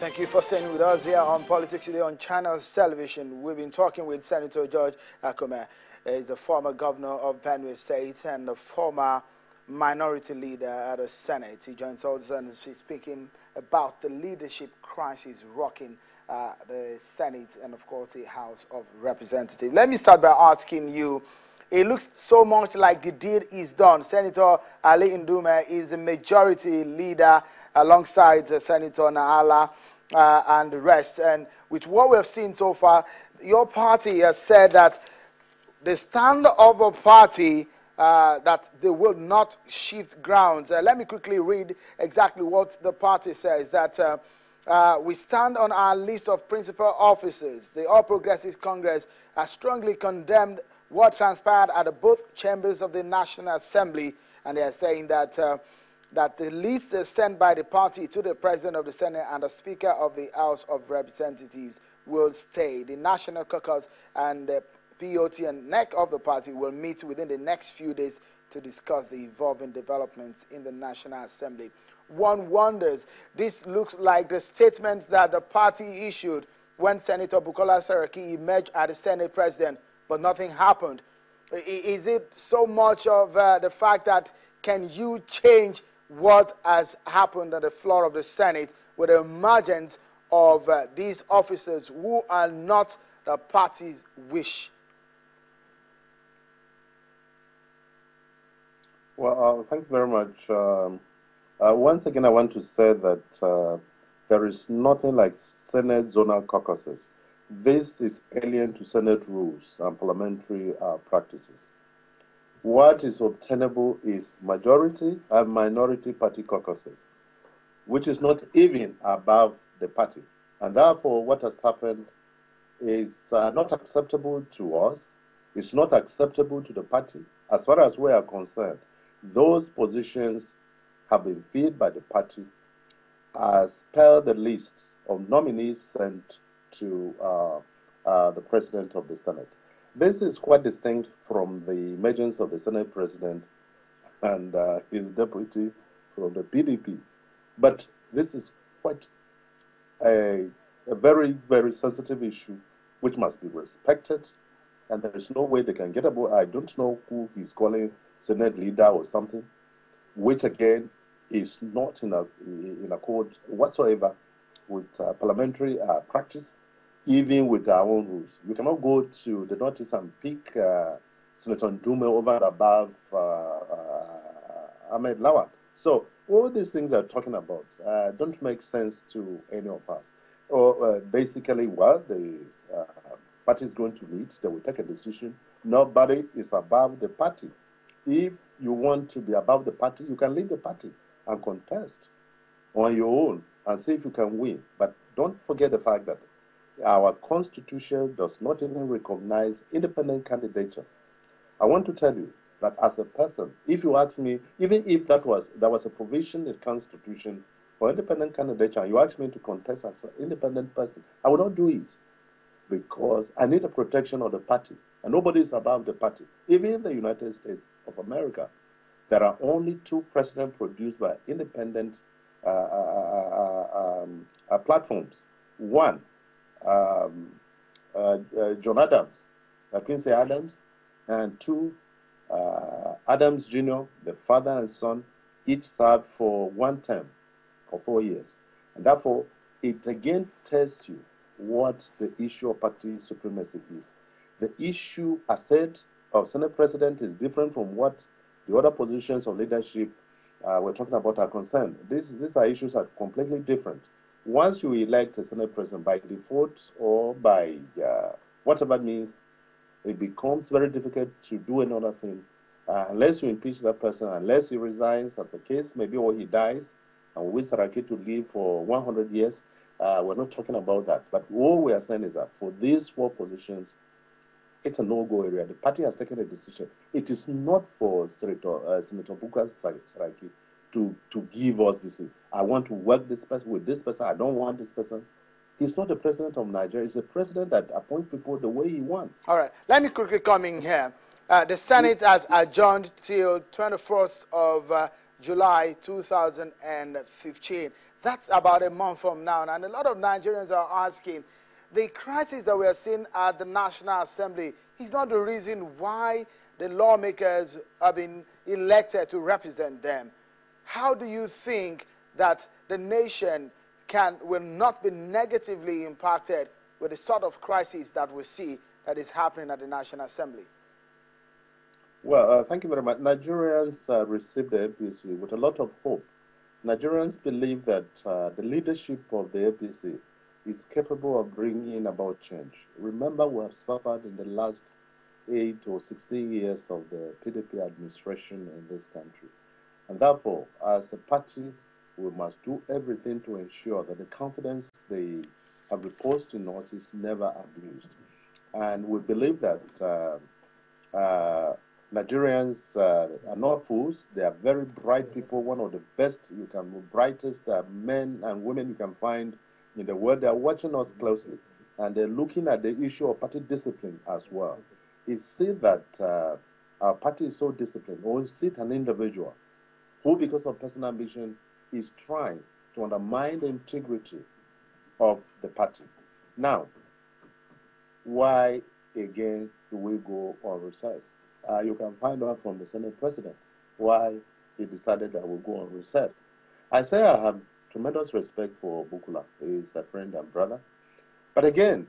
Thank you for staying with us here on Politics Today on Channels Television. We've been talking with Senator George Akume. He's a former governor of Benue State and a former minority leader at the Senate. He joins us and is speaking about the leadership crisis rocking the Senate and, of course, the House of Representatives. Let me start by asking you, it looks so much like the deal is done. Senator Ali Ndume is the majority leader alongside Senator Naala and the rest. And with what we have seen so far, your party has said that the stand of a party that they will not shift grounds. Let me quickly read exactly what the party says, that we stand on our list of principal officers. The All Progressives Congress has strongly condemned what transpired at both chambers of the National Assembly, and they are saying that that the list sent by the party to the President of the Senate and the Speaker of the House of Representatives will stay. The National Caucus and the POT and NEC of the party will meet within the next few days to discuss the evolving developments in the National Assembly. One wonders, this looks like the statement that the party issued when Senator Bukola Saraki emerged as the Senate President, but nothing happened. Is it so much of the fact that can you change what has happened on the floor of the Senate with the emergence of these officers who are not the party's wish? Well, thank you very much. Once again, I want to say that there is nothing like Senate zonal caucuses. This is alien to Senate rules and parliamentary practices. What is obtainable is majority and minority party caucuses, which is not even above the party. And therefore, what has happened is not acceptable to us. It's not acceptable to the party. As far as we are concerned, those positions have been filled by the party as per the lists of nominees sent to the President of the Senate. This is quite distinct from the emergence of the Senate President and his deputy from the PDP. But this is quite a very, very sensitive issue which must be respected, and there is no way they can get about. I don't know who he's calling Senate leader or something, which again is not in accord whatsoever with parliamentary practice, even with our own rules. We cannot go to the Northeast and pick Senator Ndume over and above Ahmed Lawan. So all these things they're talking about don't make sense to any of us. Or basically, well, the party is going to meet, they will take a decision. Nobody is above the party. If you want to be above the party, you can leave the party and contest on your own and see if you can win. But don't forget the fact that our Constitution does not even recognize independent candidature. I want to tell you that as a person, if you ask me, even if there was a provision in the Constitution for independent candidature, and you ask me to contest as an independent person, I will not do it because I need the protection of the party, and nobody is above the party. Even in the United States of America, there are only 2 presidents produced by independent platforms. One, John Adams, Quincy Adams, and 2, Adams Jr., the father and son, each served for 1 term for 4 years. And therefore, it again tells you what the issue of party supremacy is. The issue, as said, of Senate President is different from what the other positions of leadership we're talking about are concerned. These are issues that are completely different. Once you elect a Senate President by default or by whatever means, it becomes very difficult to do another thing unless you impeach that person, unless he resigns, as the case maybe, or he dies, and we wish Saraki to live for 100 years. We're not talking about that. But all we are saying is that for these 4 positions, it's a no-go area. The party has taken a decision. It is not for Senator Bukola Saraki to give us this. I want to work this person with this person. I don't want this person. He's not the president of Nigeria. He's a president that appoints people the way he wants. All right. Let me quickly come in here. The Senate has adjourned till 21st of July 2015. That's about a month from now. And a lot of Nigerians are asking, the crisis that we are seeing at the National Assembly is not the reason why the lawmakers have been elected to represent them. How do you think that the nation will not be negatively impacted with the sort of crisis that we see that is happening at the National Assembly? Well, thank you very much. Nigerians received the APC with a lot of hope. Nigerians believe that the leadership of the APC is capable of bringing about change. Remember, we have suffered in the last 8 or 16 years of the PDP administration in this country. And therefore, as a party, we must do everything to ensure that the confidence they have reposed in us is never abused. And we believe that Nigerians are not fools. They are very bright people, one of the best, brightest men and women you can find in the world. They are watching us closely, and they're looking at the issue of party discipline as well. It's said that our party is so disciplined, or is it an individual who, because of personal ambition, is trying to undermine the integrity of the party. Now, why again do we go on recess? You can find out from the Senate President why he decided that we'll go on recess. I say I have tremendous respect for Bukula. He is a friend and brother. But again,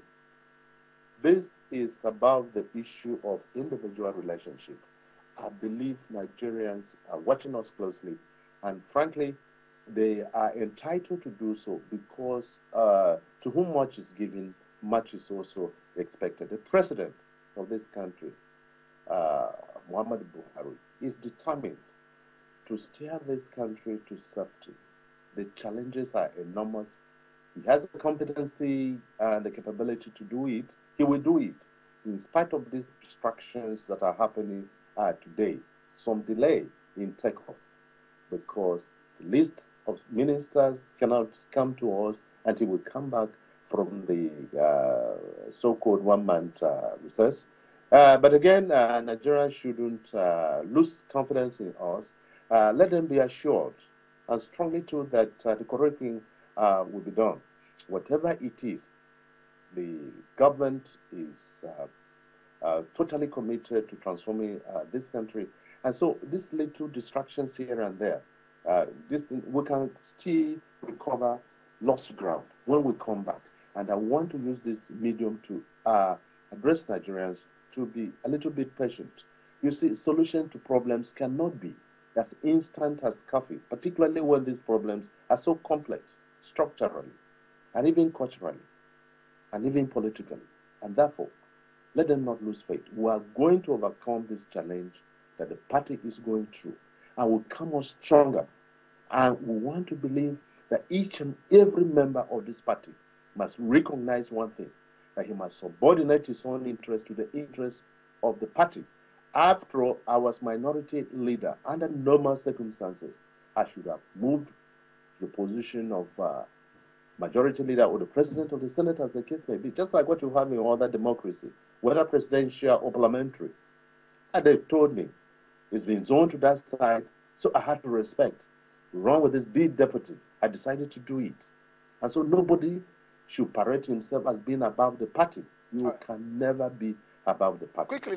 this is about the issue of individual relationship. I believe Nigerians are watching us closely, and frankly, they are entitled to do so because to whom much is given, much is also expected. The president of this country, Muhammad Buhari, is determined to steer this country to safety. The challenges are enormous. He has the competency and the capability to do it. He will do it in spite of these distractions that are happening today. Some delay in takeoff because the list of ministers cannot come to us until we come back from the so-called one-month recess. But again, Nigerians shouldn't lose confidence in us. Let them be assured and strongly told that the correct thing will be done. Whatever it is, the government is totally committed to transforming this country. And so these little distractions here and there, we can still recover lost ground when we come back. And I want to use this medium to address Nigerians to be a little bit patient. You see, solution to problems cannot be as instant as coffee, particularly when these problems are so complex structurally, and even culturally, and even politically. And therefore, let them not lose faith. We are going to overcome this challenge that the party is going through, and we'll come out stronger. And we want to believe that each and every member of this party must recognize one thing, that he must subordinate his own interest to the interest of the party. After all, I was minority leader. Under normal circumstances, I should have moved to the position of majority leader or the president of the Senate, as the case may be, just like what you have in other democracy, whether presidential or parliamentary. And they told me it's been zoned to that side, so I had to respect. Wrong with this big deputy. I decided to do it. And so nobody should parade himself as being above the party. You can never be above the party. Quickly.